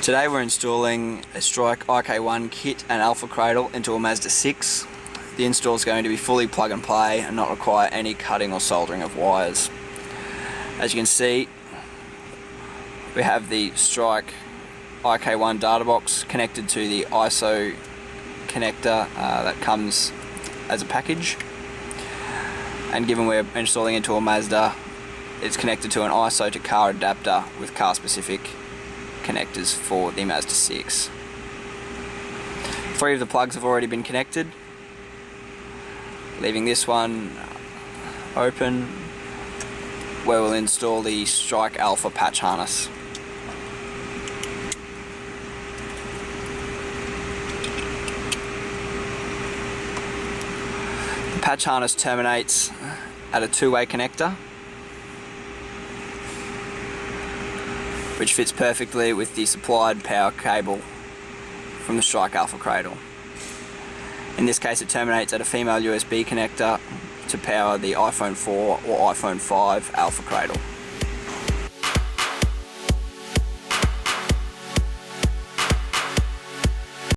Today we're installing a Strike iK-1 kit and Alpha Cradle into a Mazda 6. The install is going to be fully plug and play and not require any cutting or soldering of wires. As you can see, we have the Strike iK-1 data box connected to the ISO connector that comes as a package, and given we're installing into a Mazda, it's connected to an ISO to car adapter with car specific connectors for the Mazda 6. 3 of the plugs have already been connected, leaving this one open where we'll install the Strike Alpha patch harness. The patch harness terminates at a 2-way connector, which fits perfectly with the supplied power cable from the Strike Alpha Cradle. In this case, it terminates at a female USB connector to power the iPhone 4 or iPhone 5 Alpha Cradle.